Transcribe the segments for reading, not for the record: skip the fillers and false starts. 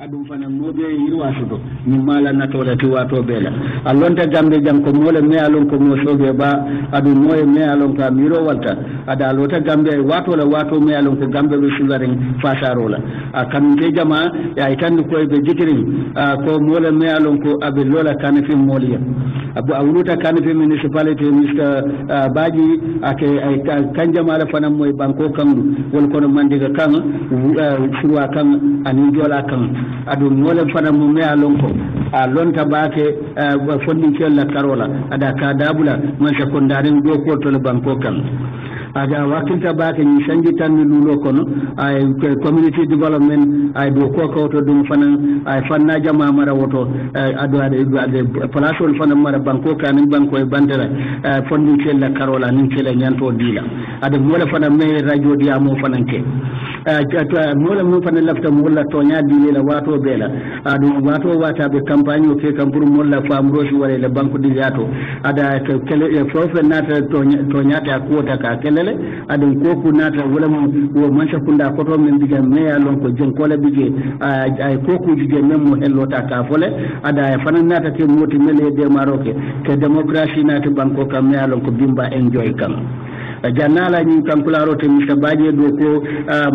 adum fana mobe yirwa soto min mala natola ti wato bela allonta gambe jam ko mole me alon ko mo sobe ba adum moye me alon ka miro walta ada lota gambe wato la wato me alon ko gambe be sugarin fasarola kan te jama ya itan ko be jikirin ko mole me alon ko abe lola kan fi moliya abu awluta kan fi municipality Mr Baji ake kan jama la fana moy banko kan wol kono mandiga kan surwa kan ani jola kan adum wala fana mu me alonko a lonta baake fondin kella karola ada ka dabula man sekondarin do ko to le banko kan aga wakilta baake ni sanji tan lulo kono ay community development ay do ko to dum fana ay fanna jama mara woto ado ade place on fana mara banko kan banko e bandera fondin kella karola nin kella nyanto dila adum wala fana me radio dia mo fana ke mola mun fana lafta mola to nya dile la wato bela adu wato wata be campagne ke kam pour mola fam rosi wala le banque di yato ada kele fofe nata to nya ta ko ta ka kelele adu koku nata wala mun wo mancha kunda ko to men diga me ya lon ko jen ko la bige ay koku jige men mo hello ta ka fole ada fana nata ke moti mele de maroke ke démocratie nata banko kam me ya lon ko bimba enjoy kam janala ni kankularo te Mr Baji do ko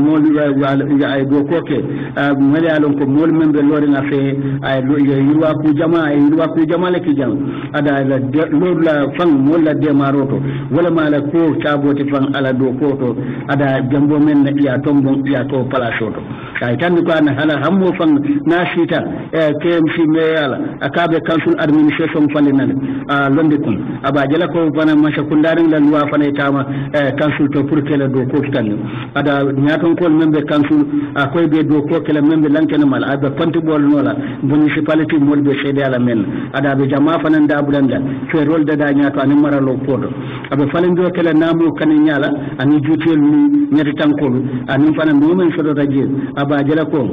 mol ay do ko ke mali alon ko mol membe lori na fe ay yiwa ku jama le ki jam ada la fang mol la de maroto wala mala ko taboti fang ala do ko to ada jambo men na iya tombon iya to palasoto ay tan ko an hala hammo fang na sita KMC me yala akabe council administration falinal londe kun aba jala ko fana ma sekundarin la loi fana tama council to pour que le do ko tan ada nyaton ko membe council akoy be do ko kala membe lankene mal ada konti bol nola municipality mol be cede ala men ada be jama fanan da bulanda fe rol da nyato ani maralo podo abe falen do kala namu kan nyala ani jutel ni nyati tankolu ani fanan do men sodo radio aba jala ko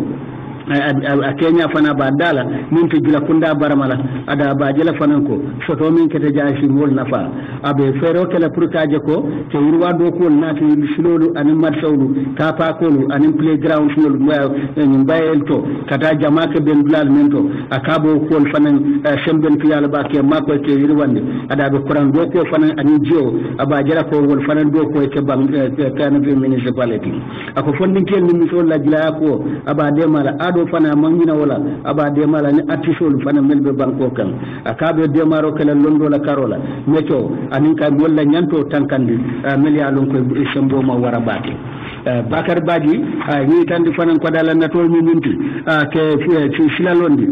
a Kenya fana ba dala min to jula kunda baramala ada ba jela fanan ko soto min kete jaashi mol nafa abe fero kala purkaje ko to yirwa do ko nati silolu anin marsawlu ka pa ko anin playground silolu min bayel to kata jama ke ben dulal mento akabo ko fanan semben fiyala ba ke mako ke yirwande ada be kuran do ko fanan anin jio aba jela ko wol fanan do ko ke bang kana be municipality ako fondin ken min so la jila ko aba de mala ado fana mangina wala aba de mala ni artisol fana melbe banko kan akabe de maro kala londo la karola meto anin ka wala nyanto tankandi melia lon ko sembo ma wara bati Bakar Baji ni tandi fanan ko dala na tol mi minti ke ci sila londi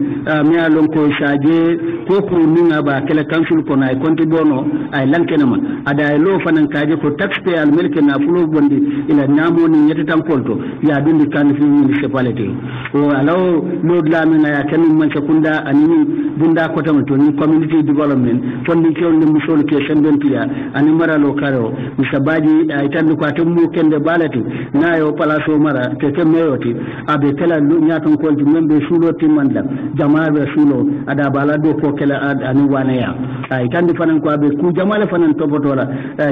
mi alon ko saje ko ko ninga ba kala council ko nay konti bono ay lankenama ada lo fanan kaje ko taxpayer al melke na fulo bondi ila namo ni nyeti tankolto ya dundi kan fi municipality o alaw lo dlamina ya kanin man sekunda ani bunda ko tam to ni community development fondi ke on musol ke sendentiya ani maralo karo misabaji ay tandi ko atum kende balati nayo palaso mara ke meyoti abe kala nyaton ko membe sulo timanda jamaa be sulo ada balado ko kala ani wanaya ay tandi fanan ko abe ku jamaa fanan topotola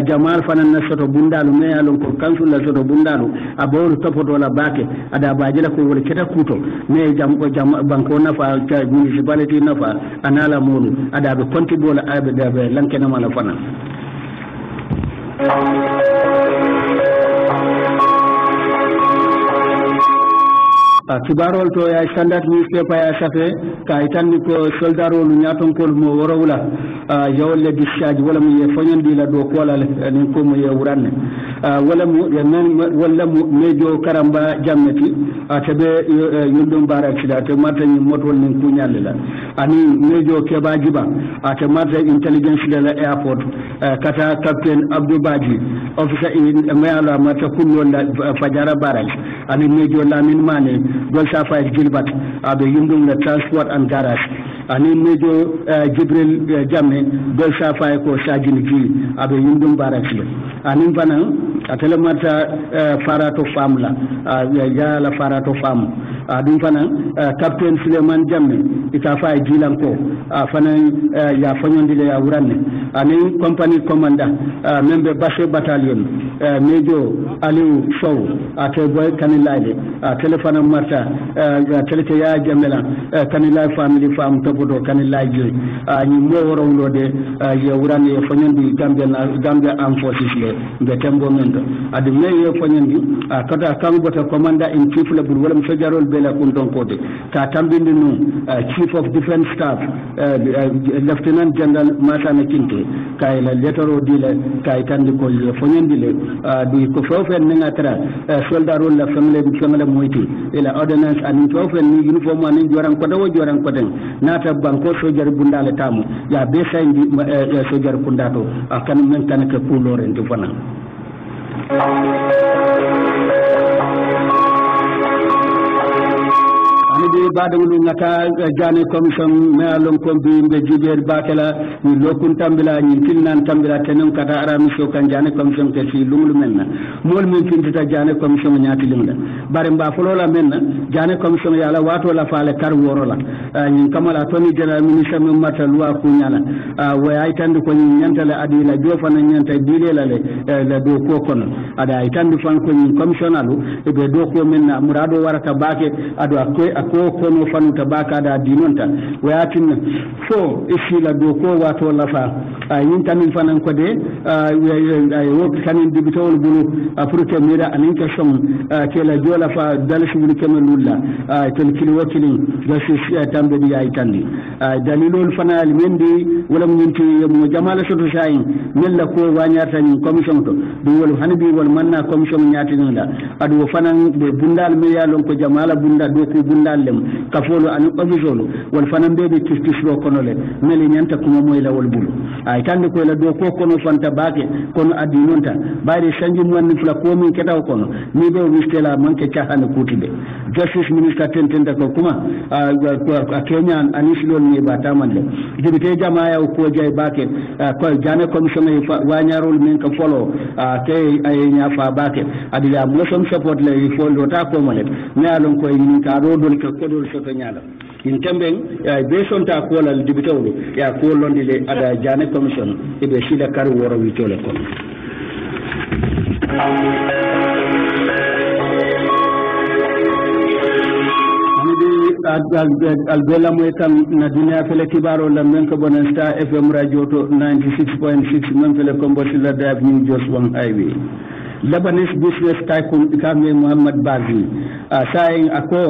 jamaa fanan na soto bundalu me alon ko council la soto bundalu aboru topotola bake ada bajela ko wol keta kuto me jam ko jamaa banko nafa municipality nafa anala mulu ada be konti bola abe be lankena mala fanan kibarol to ya standard newspaper ya safe ka itandi ko soldaro lu nyaton ko mo worawla yawle discharge wala mu ye fonyandi la do ko la ni ko mo ye wuranne wala mu wala mu mejo karamba jammeti tabe yundum barak sida te matani motol ni kunyalle la ani mejo keba jiba ate mata intelligence de la airport kata captain Abdou Badji officer in mayala mata kunno la fajara barak ani mejo Lamin Mane Gol Safa Gilbert abe yundum la transport and garage ani mejo Jibril Jamme Gol Safa ko sajini ji abe yundum baraki ani bana atele mata farato famla ya la farato fam adun fana captain Suleiman Jamme ika fa jilan ko fana ya fanyondile ya wuranne ani company commanda membe bashe battalion Major Aliou Sow ate boy kanilade telephone marta teleke ya jamela kanilai family fam topoto kanilai ji ni mo woro de ye wuranne ye fanyondi Gambia Armed Forces le be tembo mendo ade me ye fanyondi kata kangota commander in chief le bul wala msejarol bela kun don kote ka tambindi no chief of defense staff lieutenant general Masana Kinte kay la letero dile kay tandi ko ye fanyondi le du ko fofen nga tra soldarol la family bi family moyti ila ordonnance ani fofen ni uniform ani joran ko dawo joran ko den nata banko sojar bundale tamu ya be sayndi sojar kundato akan men tan ke pulore ndi fana ani badawlu ngata jane commission me lon ko bi be jider bakela ni lokun tambila ni tinnan tambila tenen kata arami so kan jane commission ke ci lumlu menna mol min tintita jane commission nyaati limda bare mba folola menna jane commission yala wato la faale kar worola ni kamala toni general ministre min mata loi ku nyala way ay tande ko ni nyantale adila jofana nyanta dile la le do ko kono ada ay tande fan ko ni commissionalu e be do ko menna murado warata bake ado ko kono fanu tabaka da dinonta wayatin so isila do ko wato lafa yin tamin fanan ko de ay wok kanin dibitol bulu afruke mira anin ka som ke la jola fa dalsu bulu kemelulla tel kili wakilin da shi tambe di ay tandi dalilul fanal mendi wala munti mo jamala soto shayin mella ko wanyata ni commission to do wol hanbi wol manna commission nyati nda adu fanan be bundal me yalon ko jamala bunda do ko bundal lem kafolo an official wal fanan be be kistisro kono le meli nyanta kuma moy la wol bulu ay tande ko la do ko kono fanta bake kono adinonta bayre sanji mon fla ko min ketaw kono ni be wistela manke chahana kutibe justice minister tentenda ko kuma a Kenya anisilol ni batamanle jibite jamaaya ko jay bake ko jane commission e wanyarol min ka folo ke ay nya fa bake adila mosom support le folo ta ko mole ne alon ko yin ka do dol ko dol soto nyala in temben be sonta ko la dibitawlo ya ko londi le ada jane commission e be sila kar woro wi tole ko albela moy tan na dunia fele kibaro la men ko bonan Star FM radio to 96.6 men fele ko mbosila da avenue Jos Wang highway Lebanese business tycoon Kame Muhammad Bazi saying ako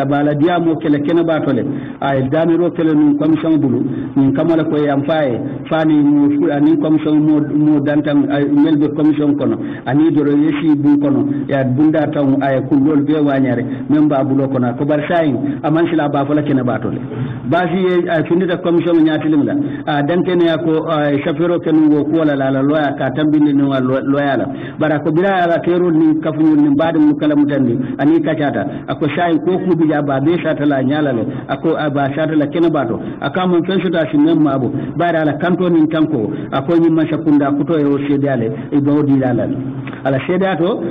bala diamo kele kena batole ay damiro kele nun commission bulu nin kamala ko yam faye fani mu ani commission mo dantan melbe commission kono ani doro yesi bu kono ya bunda taw ay kullol be wanyare memba bulo kono ko bar saying aman sila ba fala kena batole Bazi ay finita commission nyati limla dantene ko chauffeur kenu go ko la loya ka tambini no loya la bara ko bira ala terol ni kafunyul ni baade mu kala mutandi ani kacata ako shay ko ku bija ba be sata la nyalale ako aba sata la kena bato aka mon fensuta si nem mabo bara ala kanto ni tanko ako ni mashakunda kuto yo sedale e bawdi lala ala sedato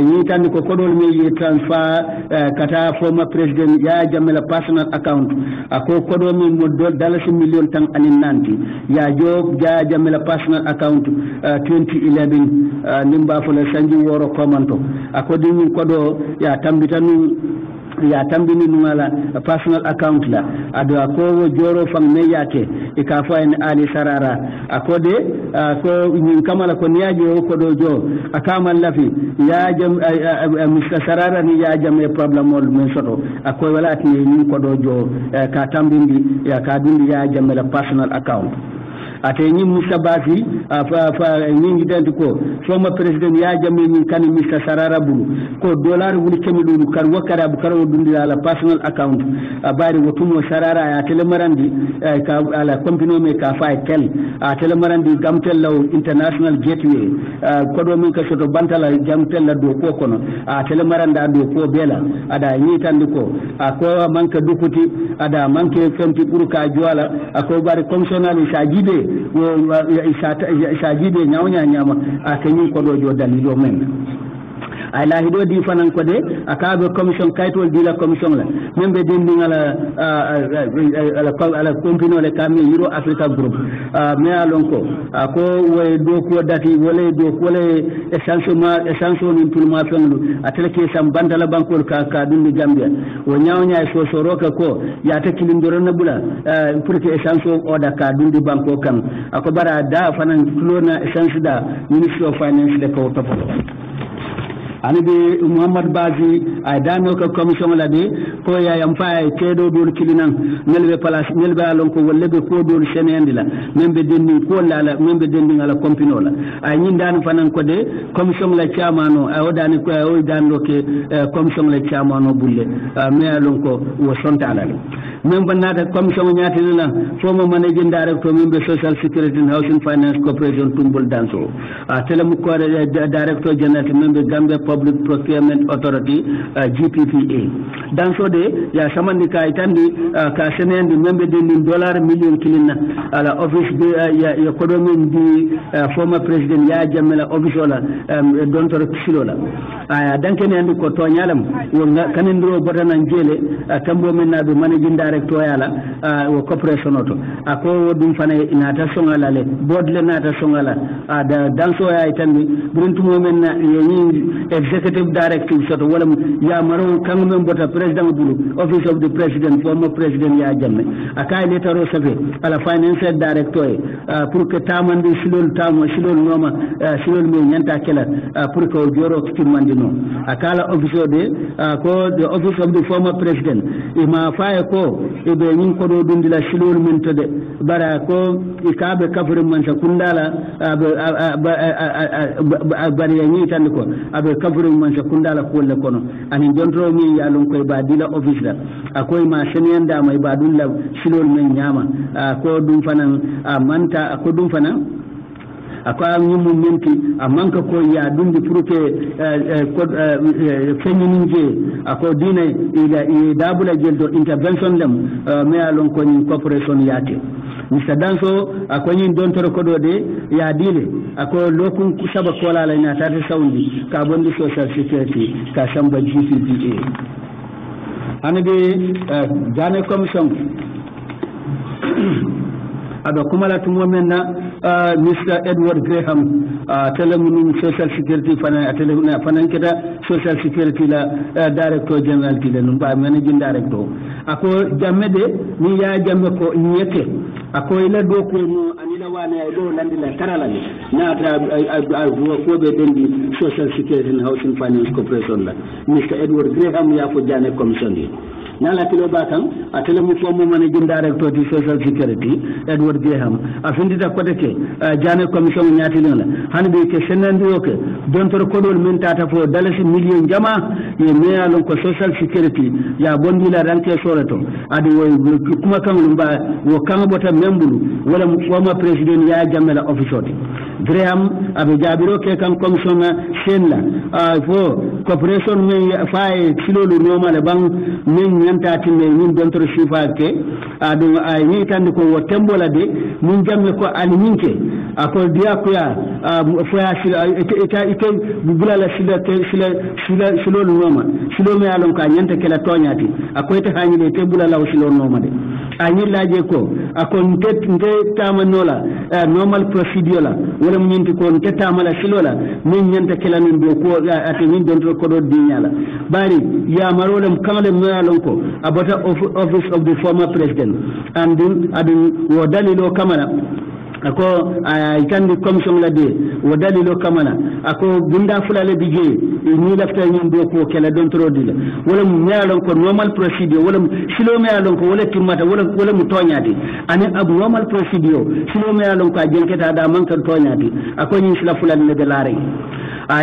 yi tan ko kodol me yi transfer kata former president ya jamela personal account ako kodo mi mo dalasi million tan anin nanti ya job ya jamela personal account 2011 nimba fole sanji woro komanto akodi min kodo ya tambitanu ya tambini numala personal account la ado ko joro fam ne yake e ka fa en ali sarara akode ko min kamala ko niaje o kodo jo akama lafi ya jam Mr sarara ni ya jam e problem ol min soto akoy walati ni kodo jo ka tambindi ya ka dindi ya jam la personal account ate ñi Mr Bazi fa ñi ngi dent ko former president ya jamme ñi kan Mr Sarara bulu ko dollar wuli kemi dulu kar wakara bu karo dundi la personal account bari wotumo Sarara ya telemarandi ka ala company me ka fa kel telemarandi gamtel law international gateway ko do min ka soto bantala gamtel la do ko kono telemaranda do ko bela ada ñi tandi ko ko manka dukuti ada manke fenti pour ka joala ko bari commissioner sa jibe isajibe nyawnya nyama akanyi ko dojo dalilo men ay la hido di fanan ko de akabe commission kaytol di la commission la membe dendi ngala ala compino le kam Euro Africa Group me alon ko ko way do ko dati wala do ko le essential ni tout ma fenlu atele ke sam bandala bankol ka dundi Gambia wo nyaaw so soroka ko ya ta kilindoro na bula pour que essential oda ka dundi banko kan ako bara da fanan flona essential da Ministry of Finance de ko topo ani bi Muhammad Bazi ay dano ko commission la de ko ya yam fa tedo dol kilinan melbe place melbe alon ko wolle be ko dol senendi la membe denni ko la membe denni ala compino la ay nyin dan fanan ko de commission la chairmano ay odani ko ay dando ke commission la chairmano bulle me alon ko wo sonta ala même banata commission nyaati la fo mo managing director membe social security and housing finance corporation tumbul danso telem ko director general membe Gambia Public Procurement Authority GPPA danso de ya samandi ka itandi ka senendi membe de $1 million kilina ala office de ya kodomen di former president ya jamela office wala dontor silola aya dankene andi ko to nyalam wonga kanendro botana jele tambo men na do managing director yala wo corporation auto ako dum fana inata songala le board le nata songala da danso ya itandi buntumo men na yeni executive directive soto wala ya maro kango men bota president bulu office of the president former president ya jamme akay letaro safe ala financial director pour que tamandi silol noma silol me nyanta kala pour que joro kimandi no akala office de ko the office of the former president ima faye ko e be nyin ko do dundila silol men to de bara ko ikabe kafre man sakundala bari yanyi tan ko abe kafre man sakundala ko le kono ani dontro mi ya lon koy badila office la akoy ma senenda may badulla silol men nyama ko dum fanan manta ko dum fanan akwa nyumu menti amanka ko ya dundi puruke fenyinje ako dina ila dabula jeldo intervention dem me alon ko ni corporation yate Mr. Danso akwanyi dontoro kodode ya dile ako lokun kusaba kola la ina tata saundi ka bondi social security ka shamba GPPA anabe jane commission ado kumala tumo menna Mr. Edward Graham telemunum social security fanan kita social security la director general ki lenum ba managing director ako jamme de ni ya jamme ko nyete ako ila do ko no anila wana do landila tarala ni na ta ko be dendi social security and housing finance corporation la Mr. Edward Graham ya ko jane commission ni nala kilo bakan atele mu fomo managing director di social security Edward Graham afindita koteke jane commission nyati la hanbe ke senandi oke dontor kodol min tata fo dalasi million jama ye mealon ko social security ya bondi la ranke sorato adi wo kuma kan lumba wo kan bota membulu wala former president ya jamela office Graham abe jabiro ke kan commission senla fo corporation men fae silolu normal bang men nyanta tinne min dontor shifa ke adu ay ni tan ko wotembola de min jamme ko aliminke ako dia ko ya foya ita bugula la silo noma silo me alon ka nyanta kala tonyati ako ita hani de tebula la silo noma de ani laje ko ako nte tamanola normal procedure la wala nyinti ko nte tamala silo la min nyanta kala min do ko ate min dontor ko do dinyala bari ya marolem kamale me alon ko abata office of the former president and adin wo dalilo kamala ako ikandi commission la de wo dalilo kamala ako bunda fulale bije ni lafta ñum do ko kala don trodila wala mu ñalon ko normal procedure wala silo me alon ko wala timata wala mu toñati ani abnormal procedure silo me alon ko jenketa da man kan toñati ako ñi sila fulale de laare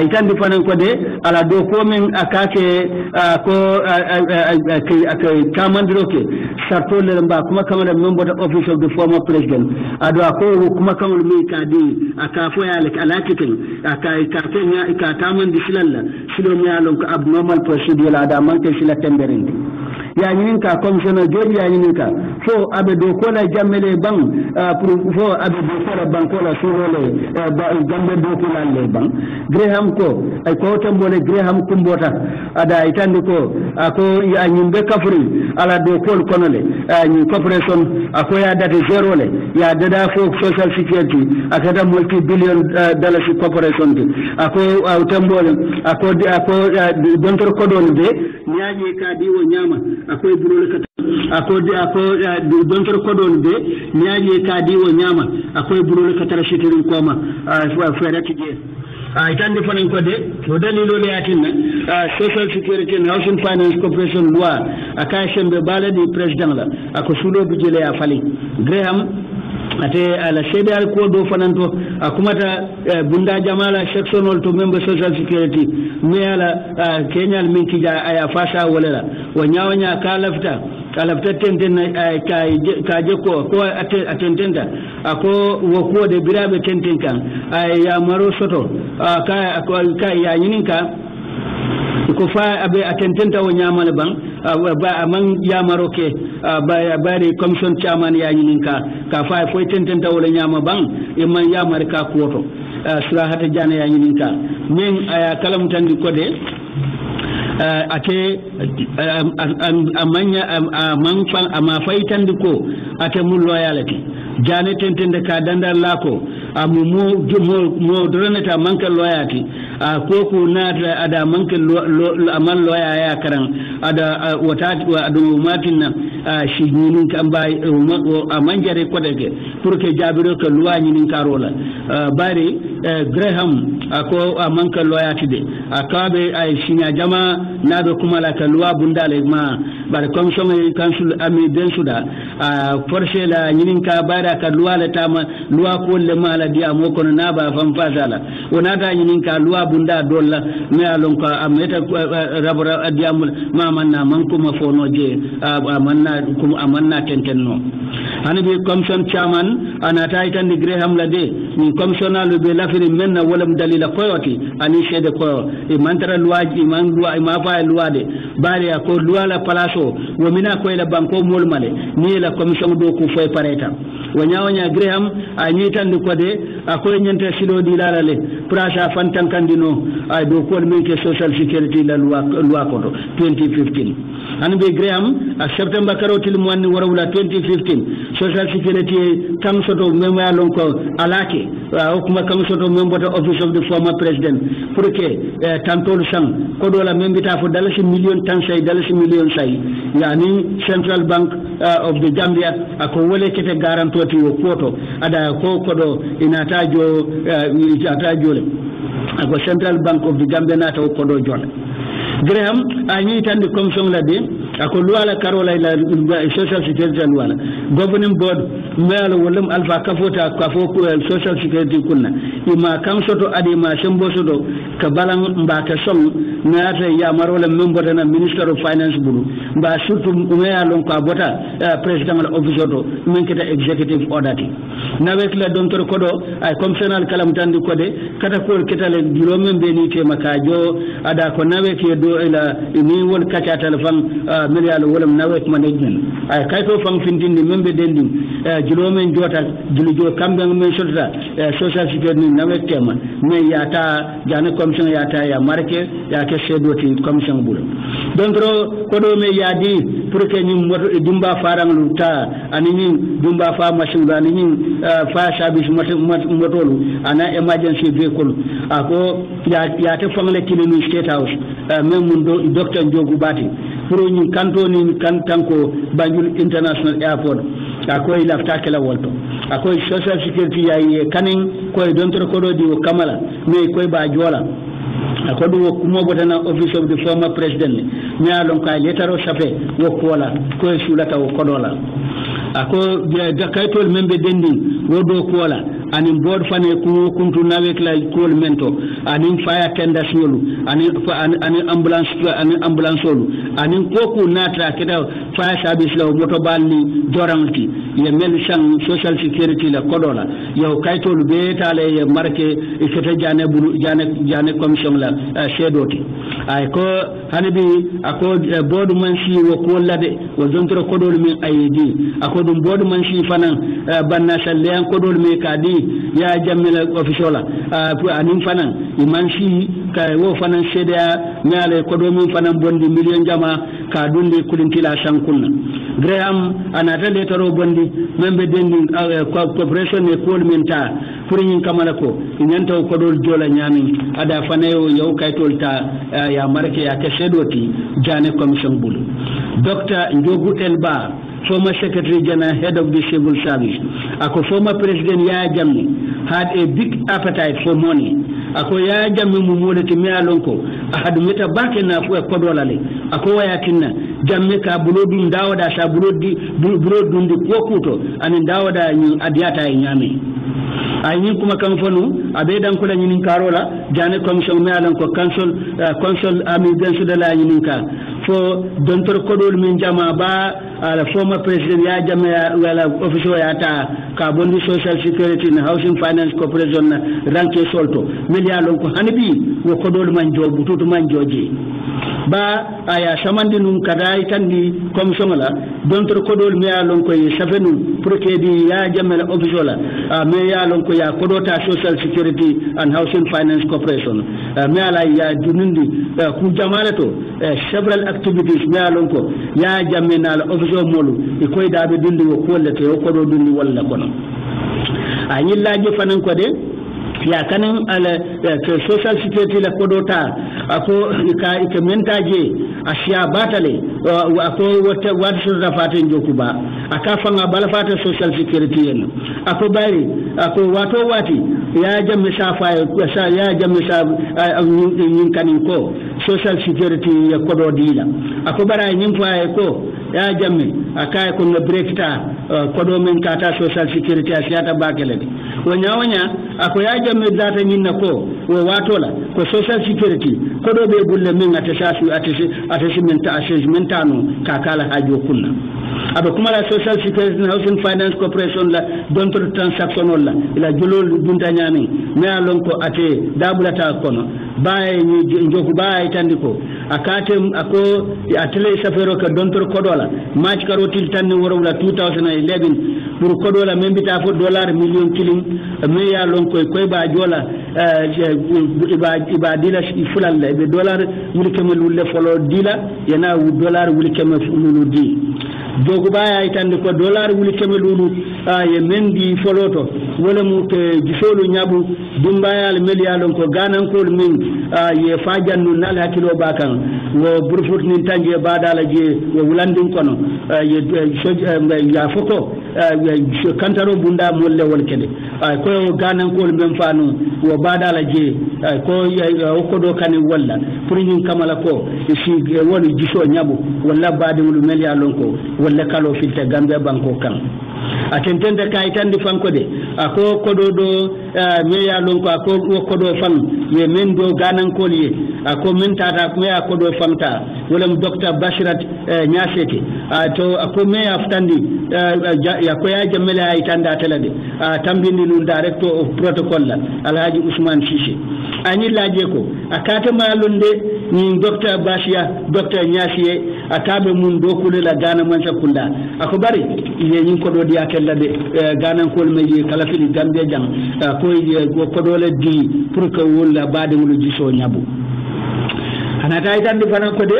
itandi fanan ko de ala do ko men akake ko kamandiro ke sarto le mba kuma kamala member office of the former president ado ko kuma kamul mi kadi aka fo yale ala kitin aka ka tamandi silalla silo mi alon ko abnormal procedure la da man ke sila temberende ya ñinin ka commissioner jodi ya ñinin ka fo abe do ko la jammele bang pour fo abe do ko la banko la surole jambe do ko la le bang Graham ko ay ko tambole Graham kumbota ada itandi ko ako ya ñimbe kafri ala do ko konole ñi corporation ako ya date zero le ya dada fo social security akata multi billion dollars corporation ako tambole ako dontor ko don de ñaaje ka diwo ñama akoy burole kata ako dontor ko don de ñaaje ka diwo ñama akoy burole kata shitirin koma fere tije itande fanen ko de to dalilo le atinna social security and housing finance corporation loi aka shembe baladi president la ako sulo bijele ya fali Graham ate ala cdr ko do fananto akumata bunda jamala sectional to member social security me ala kenyal min kija aya fasha wala wa nyawanya ka lafta tenten ka je ko atentenda ako wo ko de birabe tenten kan ay ya maro soto ka ya yininka ko fa abe atententa wo nyamale bang ba man ya maroke ba de commission chairman ya yininka ka fa fo tententa wo nyama bang e man ya marka koto sura hata jana ya yininka men aya kalam tandi ko de ate amanya ama faitandi ko ate mun loyalty jane tentende ka dandar lako amu mo droneta manka loyalty ko ko nata ada manka amal loya ya karan ada watati wa adu matinna shiginin kan bay amanjare ko deke pour que jabiro ko luwani nin karola bari Graham ako manka loyalty de akabe ay shinya jama nado kuma la ka loi bundale ma bar commission council ami den suda forcé la nyinin ka bara ka loi la tama loi ko le mala dia mo kono na ba fam fazala onata nyinin ka loi bunda dolla me alon ko ameta rabora diamul ma manna man kuma fono je amanna tentenno anabi commission chairman anata itandi Graham la de ni commissioner be lafiri menna wala dalila koyoti ani shede ko e mantara loi man loi ma fa loi de bari ko loi la palaso wo mina ko la banko mol male ni la commission do ko fay pareta wanya Graham ani tan ko de ko nyente silo di la le prasa fantan kandino ay do ko men ke social security la loi ko 2015 anbe Graham a september karotil mo anni warawla 2015 social security kam soto mema lon ko alake o kuma kam soto membota office of the former president pour que tantol sang ko do la membita fo dalasi million tan say dalasi million say yani Central Bank of the Gambia ako wole kete garantoti o photo ada ko kodo inata jo le ako Central Bank of the Gambia nata ko do jole Graham ani tan de commission la de ako luala karola la social security luala governing board mala wolum alfa kafota kafo social security kunna ima kam soto adi ma sembo soto ka balang mbaka song nata ya marola membota na minister of finance buru ba surtout meya lon ko bota president of office to men keta executive order ti nawet la docteur kodo ay commissioner kalam tandi kode kata ko ketale dilo men be ni te makajo ada ko nawet ye do ila ni won kacha telefon milial wolam nawet management ay kayto fam findindi membe dendi dilo men jota dilo jo kambe men sota social security nawet tema mais yata jana commission yata ya marke ya ke sedoti commission bulu donc kodo me yadi pour que ni dumba farang luta anini dumba fa machine anini fa service motolu ana emergency vehicle ako ya te fangle kilinu state house même mun do docteur Njogu Bati pour ñu kanto ni kantanko Banjul International Airport akoy lafta kala wolto akoy social security yayi kanin koy dontor kodo di o kamala mais koy ba jola akodo wo kumo botana office of the former president mi alon kay letaro sape wo kola koy sulata wo kodola ako da kaytol membe dendi wodo kola anin board fane ku kuntu nawek la kol mento anin fire tenders yolu anin ambulance yolu anin koku nata keda fire service la moto balli joranti ye mel sang social security la kodola yow kaytolu be tale ye marke ikete jane commission la sedoti ay ko hanibi ako board man si wo ko lade wo dontro kodol min ayidi ako dum board man si fanan banna salle an kodol me kadi ya jammela officiala anin fanan iman si ka wo fanan seda nyale kodo min fanan bondi million jama ka dundi kulintila sankunna graham anata letaro bondi membe dendi corporation e kol minta pour nyin kamala ko nyanta kodol jola nyami ada fanayo yow kaytol ta ya marke ya kesedoti jane commission bulu Dr. Njogu Elba, former Secretary General, head of the civil service. Ako former President Yaya Jammeh had a big appetite for money. Ako Yaya Jammeh mumule timea lonko. Ahadu meta bake na fuwe kodolale. Ako waya tina Jammeh ka bulodu ndawada sa bulodu ndi kuokuto. Ani ndawada adiata inyame. Ayin kuma kamfanu abedan kula nyinin karola jane commission me alan ko council amigance de la nyininka fo dontor kodol min jama ba ala former president ya jama wala officer ya ta ka bondi social security and housing finance corporation na ranke solto million ko hanbi wo kodol man jobu tutu man joji ba aya samandi num kadai tandi commission la dontor kodol me alon ko safenu prokedi ya jama officer la me ya alon ko ya kodota social security and housing finance corporation me ala ya dunundi ku jamalato several activities me alon ko ya jamme na officer molu e koy dabe dundi wo kollete o kodo dundi walla kono anyi laaje fanan ko de ya kanin ala social security la kodota ako ka mentaje asiya batale ako wata da fatan jokuba aka fanga bala fata social security yen ako bari ako wato wati ya jamme safa ya jamme sa yin kanin ko social security ya kodo dila ako bara yin fa ko ya jamme aka ko no breakta kodo men kata social security asiyata bakele wonya ako ya jamme data nyinna ko wo watola ko social security kodo be bulle men atasi menta assessment anu kakala hajo kunna aba kuma la social security and housing finance corporation la dontor transaction la ila jolol dunta nyami me alon ko ate dabulata kono baye ni njoku baye tandiko akate ako atele safero ka dontor kodola match karotil tanni woro la 2011 pour kodola membita fo dollar million killing me ya lon koy ba jola iba dila fulal la be dollar wuli kemel le folo dila yana dollar wuli kemel lulu di jogu baya itande ko dollar wuli kemelulu ye mendi foloto wala mu ke gisolu nyabu dumbayal melialon ko ganan ko min ye fajannu nal hakilo bakan wo burfut nin tanje badala je wo wulandin kono ye ya foko kantaro bunda molle wol kede ko ganan ko men fanu wo badala je ko ko do kan walla pour ñin kamala ko si woni giso nyabu walla baade wul melialon ko walla kalo filte gambe banko kan atentende kay tandi fanko de ako kodo do me ya lon ko ako kodo fan ye men do ganan ko ye ako men tata me ya kodo famta wala docteur Bashirat Nyasete to ako me aftandi ya ko ya jamela ay tanda telade tambindi nun director of protocol la Alhaji Ousmane Cissé ani laje ko akata malunde ni docteur Bashia docteur Nyasiye akabe mun do kulela gana man sakunda ako bari ye nyin ko do dia kella de ganan ko me ye kala fili gambe jam ko ye ko do le di pour que wolla baade wulu jiso nyabu ana tay tan di fanan ko de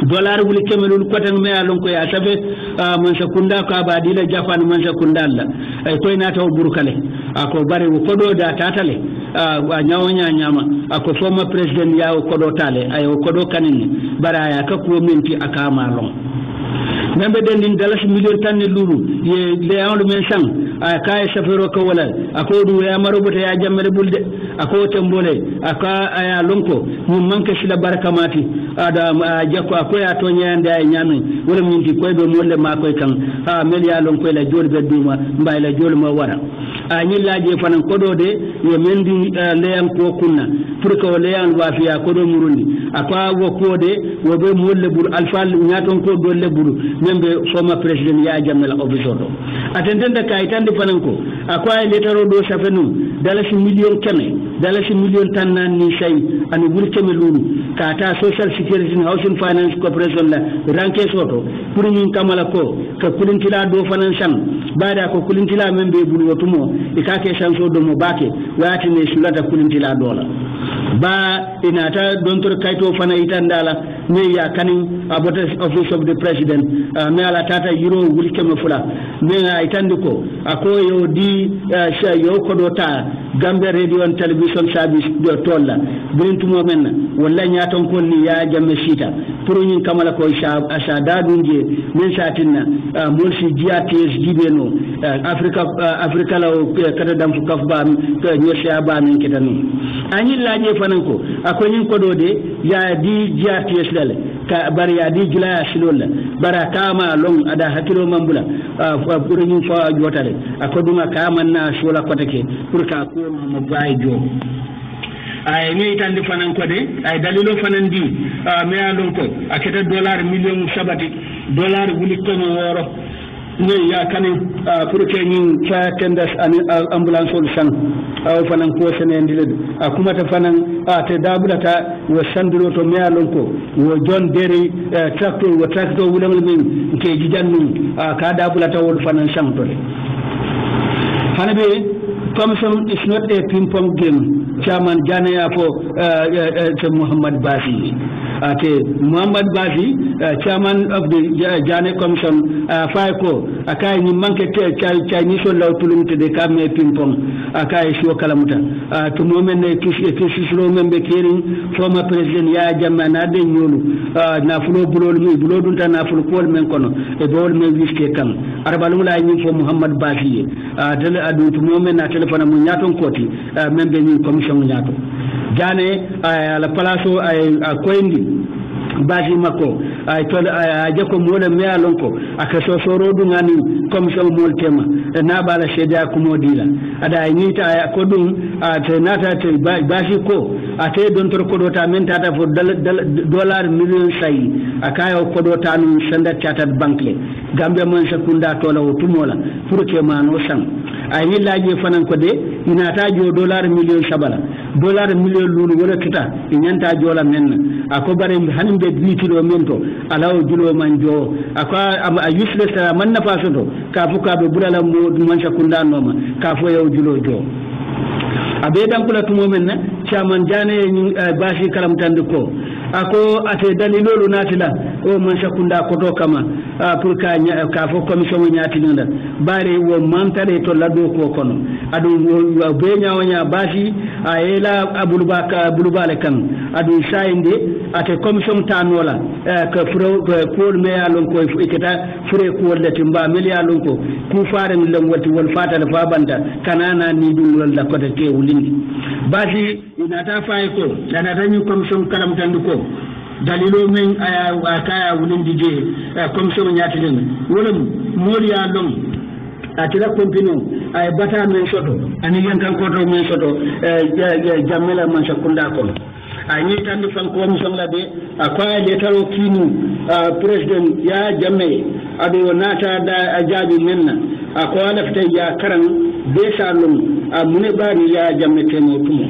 dollar wuli kemelul kotan me alon ko ya sabe man sakunda ka baadi la jafan man sakunda alla ay koy na taw burkale ako bari ko do da tatale nyawonya nyama ako former president yawo ko do tale ay ko do kanin baraya ka ko menti akama lon membe den dalas million tan lulu ye le awlu men sang kay safero ko wala ako du ya marubuta ya jammere bulde ako tambole aka aya lonko ni manke sila barakamati ada jakko akoy to nyande ay nyami wala minti koy be molle ma koy kan ha mel ya lon koy la jol be duma mbay la jol ma wara a ñi laaje fanan kodo de yo mendi leyan ko kunna pour que leyan wafiya kodo murundi akwa wo kode wo be molle bur alfal nyaton ko do le buru membe former president ya jamel office do atendenda kay tande fanan ko akwa letaro do safenu dalasi million kene dalasi million tan nan ni shay an wul keme lulu kata social security housing finance corporation la ranke soto pour ñin kamala ko ka kulintila do fanan san bada ko kulintila membe bulu wotumo e kake sanso do mo bake wati ne sulata kulintila dola ba inata dontor kayto fana itandala ne ya kanin about office of the president me ala tata yiro wul keme fula me itandi ko akoyo di yo kodota Gambia radio and television service do tolla bintumo men walla nyaton ko ni ya jamme sita pour ñin kamala ko asha dadunje men satinna mulsi GATS jibeno Africa la kada dam fu kafba ko nyosha ba min kitani ani laaje fanan ko akoy ñin ko do de ya di GATS lale ka bari ya di jula shilolla bara kama long ada hakilo mambula pour ñin fa jotale akoduma kama na shola kotake pour ka ko mo bay jo ay ni tandi fanan ko de ay dalilo fanan di me alon ko aketa dollar million sabati dollar wuli ko no woro ne ya kanin pour que ñin fa tendas ambulance ol san aw fanan ko sene ndile akuma ta fanan te dabulata wo sandiro to me alon ko wo jon deri tractor wulam min ke jijannu ka dabulata wol fanan san to hanabe commission is not a ping-pong game. Chairman Janaya for Muhammad Bazi. Muhammad Bazi, chairman of the Jane Commission, FICO, Akai Nimanke Chinese law to limit the Kame ping-pong, Akai Shio Kalamuta. To moment a Kishislo member caring former President Yajamanade Nulu, Nafulo Bulolmi, Bulodunta Naful Paul Menkono, a bold man whiskey come. Arabalula for Muhammad Bazi. To moment telefona mu nyaton koti membe ni commission nyato jane ala palaso ay koyndi baji makko ay to jako mola me alonko akaso sorodu ngani commission mol tema na bala sheda ko modila ada nyita ay ko dum te nata te baji ko ate don tor ko dota men tata fo dollar million say akayo ko dota nu Standard Chartered Bank le Gambia man sakunda to la tumola pour que mano sang ay ni laaje fanan ko de inata jo dollar million sabala dollar million lulu wala tuta inyanta jola men ako bare hanbe bitilo mento alaw julo manjo aka a useless man na fasoto ka fuka be bulala mo man sakunda noma ka fo yow julo jo abe dan kula tumo men na chairman jane ni bashi kalam tande ko ako ate dalilolu natila o man sakunda koto kama pour ka fo commission nyaati nda bare wo mantare to lado ko kono adu be nyaawnya bashi ayela bulubale kan adu sayinde ate commission tanola ka furo ko me alon ko iketa fure ko lati mba melia lon ko ku faare mi lon wati wol fata fa banda kanana ni dum lon la ko te ke wulindi bashi inata fay ko dana dañu commission kalam tandu ko dalilo men aya kaya wulindi je commission nyaati den wala moliya dom atira kompino ay bata men soto ani yankan koto men soto jamela man sakunda ko ay ni tan fan ko mi sangla de akwa letaro kinu president ya jamme ado nata da ajabi menna akwa lafta ya karan be salum mune bari ya jamme temo tumo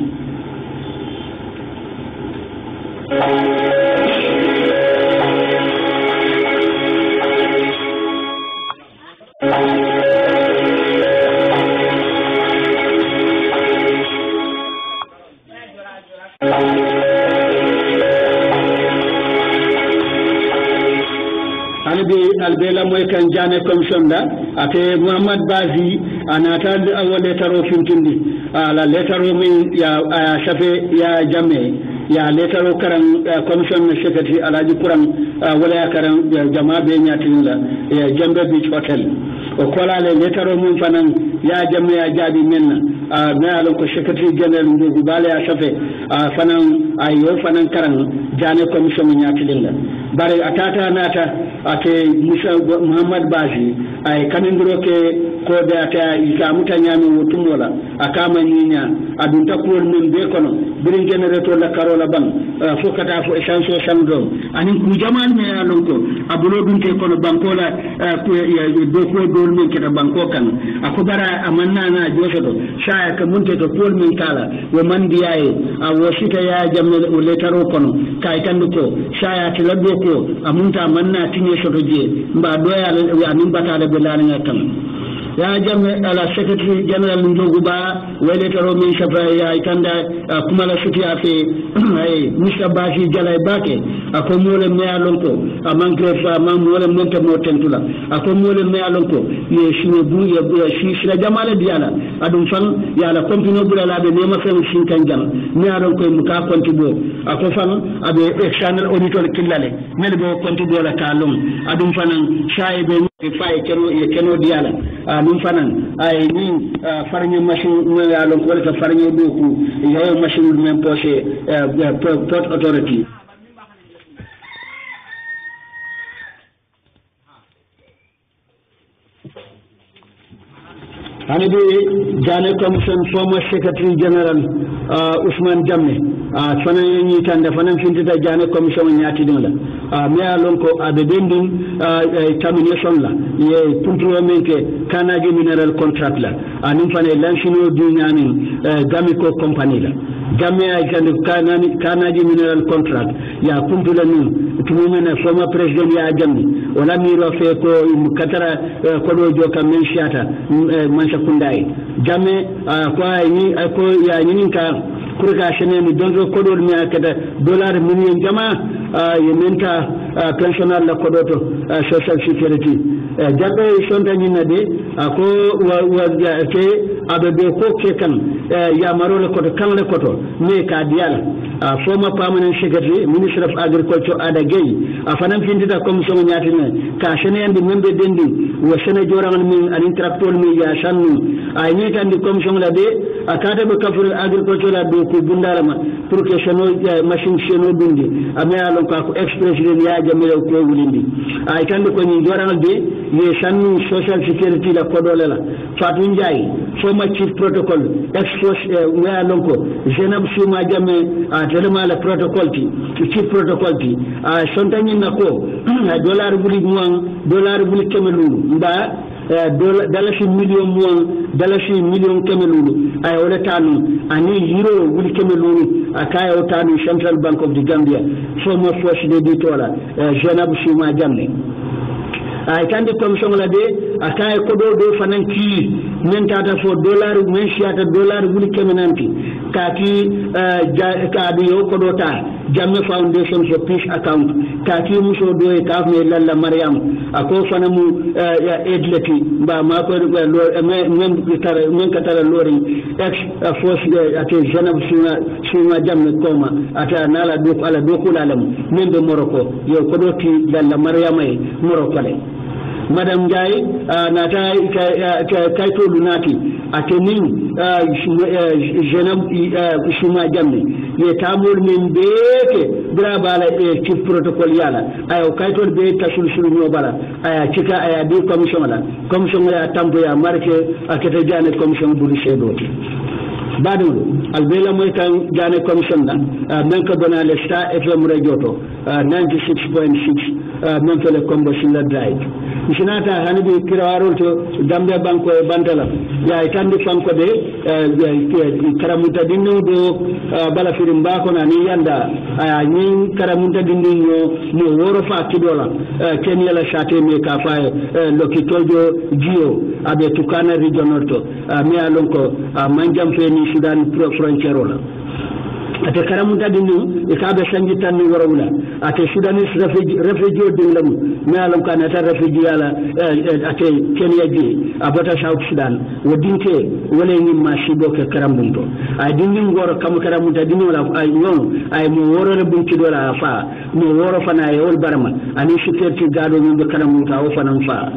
albela moy kan jane commission da ate Muhammad Bazi anata awale taro fintindi ala letaro min ya shafe ya jamme ya letaro karan commission secretary alaji kuran wala karan jama be nyatin la ya jambe beach hotel o kola le letaro min fanan ya jamme ya jadi menna na alon ko secretary general ndu bale ya shafe fanan ayo fanan karan jane commission nyatilinga bare atata nata ate Musa Muhammad Baji ay kanindro ke ko data ikamuta nyami wutumola akama nyinya adunta ko men be kono birin generator la karola bang fokata fo essence sandom anin ku jamal me alonko abulo dunte kono bankola do ko dol men keta banko kan akubara amanna na josodo shaya ka munte to pol men kala wo mandiyaye a wosita ya jamme o letaro kono kay tanduko shaya tilado ko amunta manna tinye soto je mba doya anin batale be lana kan ya jamme ala secretary general ndoguba weletaro min shafa ya ikanda kumala suti afi ay Mr. Bashi Jalay Bake ako mole me alonko amankre fa mam mole monte mo tentula ako mole me alonko ye shine bu ye shi shira jamala diala adum fan yala kompino bula labe ne ma fen shin kan jam me alonko muka kontibo ako fan abe external auditor killale mel bo kontibo la kalum adum fanan shaibe fay keno diala num fanan ay ni farñe machine no yalon ko wala farñe doku yow machine même poché port authority Hanibi Jane Commission former Secretary General Usman Jamme fanan yi tanda fanan fintita Jane Commission nyati dinla me alon ko abe dendin termination la ye puntro menke Kanagi Mineral Contract la anin fane lanchino du nyani Gamico Company la Jamme ay Kanagi Mineral Contract ya puntula nun tumumena former president ya Jamme wala miro fe ko katara kodo joka menshiata mancha kundai Jamme ko ya nyinka kurka shene ni donzo kodol mi akata dollar million jama yementa pensional la kodoto social security jabe sonta nyina de ako wa ke abe ko ke kan ya marole koto kan le koto me ka diala former permanent secretary minister of agriculture ada gay afanam findita commission nyati ne ka shene andi membe dendi wa shene jorangal min an tractor mi ya shannu ay ni tan di commission la de akata be kafur agriculture la do ko bundalama pour que cheno machine cheno bindi ame alon ko express den ya jamel ko wulindi ay tan ko ni jorangal de ye shannu social security la kodole la fatu njay former chief protocol expose we alon ko jenab suma jame telema la protocol ti chief protocol ti sontani nako dollar buli muang dollar buli kemelu mba dalashi million kemelulu ay wala tanu ani euro wuli kemelulu akaya otanu Central Bank of the Gambia former force de ditola jenab suma jamme ay tande commission la de akay ko do fanan ki men tata fo dollar men shiata dollar wuli kemenanti kaki kadi yo ko do ta jamme foundation for peace account kaki muso do e kafme lalla maryam ako fanamu edleti ba ma ko men katara lori ex force ate janab suma jamme koma ata nala do ala do kulalam men de Morocco yo ko do ti lalla maryam ay Morocco le Madam Jai nata kaito lunati atenin jenam shuma jamme ye tamul min beke brabala chief protocol yala ayo kaito be tasul sulu no bala aya chika aya di commission la tambo ya marke akete jane commission buri sedoti badul albela moy kan jane commission da men ko dona le Star FM radio to 96.6 men fele combo sila drive sinata hanibi kirawaro to dambe banko e bantala ya itandi fanko de karamuta dinno do bala firim bako na ni yanda aya ni karamuta dinno no woro fa kidola kenya la chate me ka fa lokitojo jio abe tukana regional to mi alonko manjam feni Sudan frontière la ate karamuta dinno e kabe sanji tan warawla ate Sudanese refugee dinlam me alam kana ta refugee ala ate Kenya ji abata South Sudan wodinte wala ni mashibo ke karambunto ay dindin goro kam karamuta dinno la ay non ay mo woro le bunki dola fa mo woro fana e wol barama ani security gado min be karamuta o fanan fa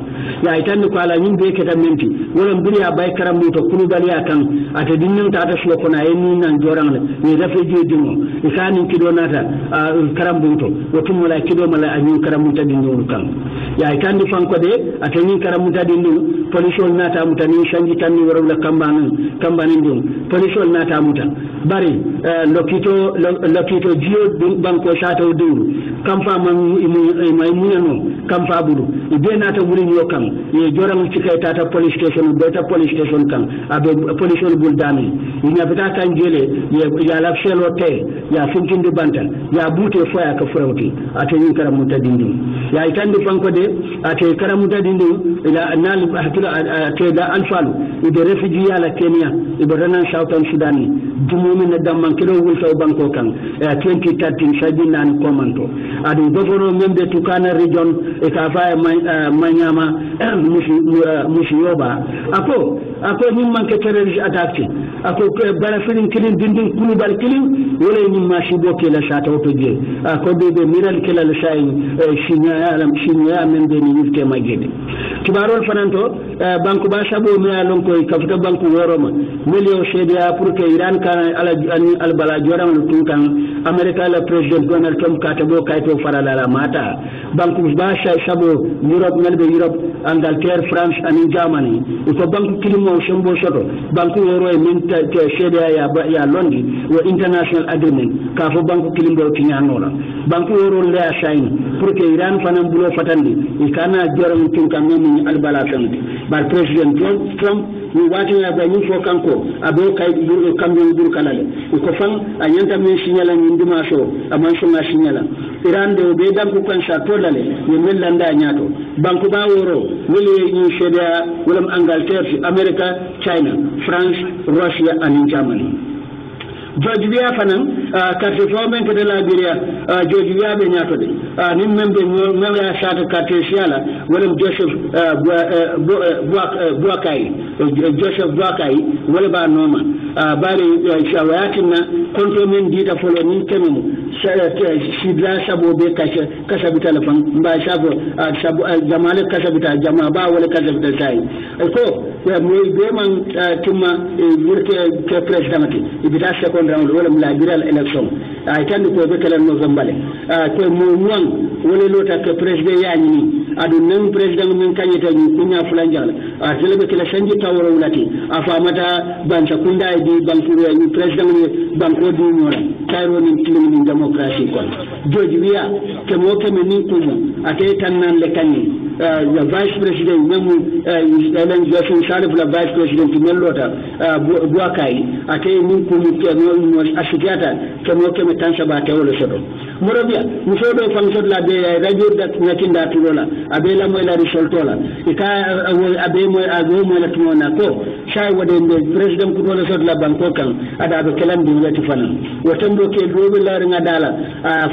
ya itan ko ala nyimbe ke tamenti wala mbiri ya bay karamuta kunu daliya kan ate dinnin ta ta shoko na yin nan joran ni refugee kili dimo ikani kido nata karambunto wotum wala kido mala anyu karamuta dindu kan ya ikandi fanko de atani karamuta dindu polisiol nata mutani shangi tanni wala kambanin dum polisiol nata muta bari lokito jio banko shato dum kamfa man imunano kamfa bulu ibe nata wuri nyokam ye joram cikay tata police station beta police station kan abe polisiol buldani ina beta kan jele ya la shelote ya finkindi banta ya bute foya ka frawti ate yin karamuta dindi ya itandi fanko de ate karamuta dindi ila nal hatula ate da alfalu ibe refugee ya la Kenya ibe ranan Southern Sudan dumumi na damman kilo wulta banko kan 2013 sajina ni komanto adu governor membe Tukana region e ka fa manyama mushiyoba ako ni manke terrorist attack ako bara filin kilin dindin kulubal kilin wala ni mashibo ke la shata to je ako be miral kila la shay shinya membe ni yufte magede kibarol fananto banku ba sabo me alon koy kafta banku woroma milio shedia pour que Iran kan al bala joram tun kan America la president Donald Trump katabo kayto farala la mata banku ba sabo Europe melbe Europe Angleterre France and Germany ko banku kilimo shembo shoto banku woro e min shedia ya londi wo international agreement ka fo banku kilimbo tinyanola banku woro le shine pour que Iran fanan bulo fatandi ikana joram tun kan min al bala tamti bar president Trump ni wati na ba ni fo kanko abo kay burgo kambe bur kalale ko fan anyanta min signala ni ndima so aman so na signala Iran de be dam ko kan sa tolale ni mellanda nyato banku ba woro wili ni sheda wulam Angleterre America China France Russia and Germany George Weah fanan carte fawmen ko de la Liberia George Weah be nyato de ni membe membe shata carte siala wulam Joseph Joseph Boakai wala ba noma bari shawayatina konto men dita folo ni kememu sidra sabo be kasha bitala fan ba sabo jamale kasha bitala jama ba wala kasha bitala sai ko moy be man timma wurke ke president ibita second round wala la biral election ay tan ko be kala no zambale ko mo won wala lota ke president yani adu nan president min kanyeta ni kunya fulanjala selebe kala sanji tawro wulati afamata bancha kunda di bankuru ni president ni banko di nyora tayro ni tilimi democracy kon George Weah ke mo ke min kumu ate tan nan le kanni the vice president memu Ellen Johnson Sharif la vice president melota Boakai ate min kumu ke no asijata ke mo ke metansa ba te wala sodo morobia mu sodo function la de radio dat nakinda tulola abela mo la risoltola ika abe mo la tumona ko shay wade president ko wala sodo la banko kan ada be kelam di wati fana wotambo ke dobe la nga dala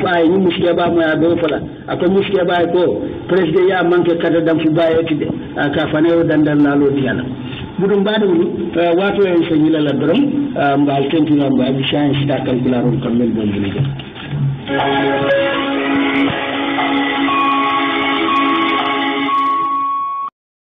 fa ni muske ba mo do fala ako muske ba ko president ya manke kada dam fi bayati de ka fane o dandal la lo diala budum badu wato en senyila la drum mbal tentina mbal science da calcularon kamel bon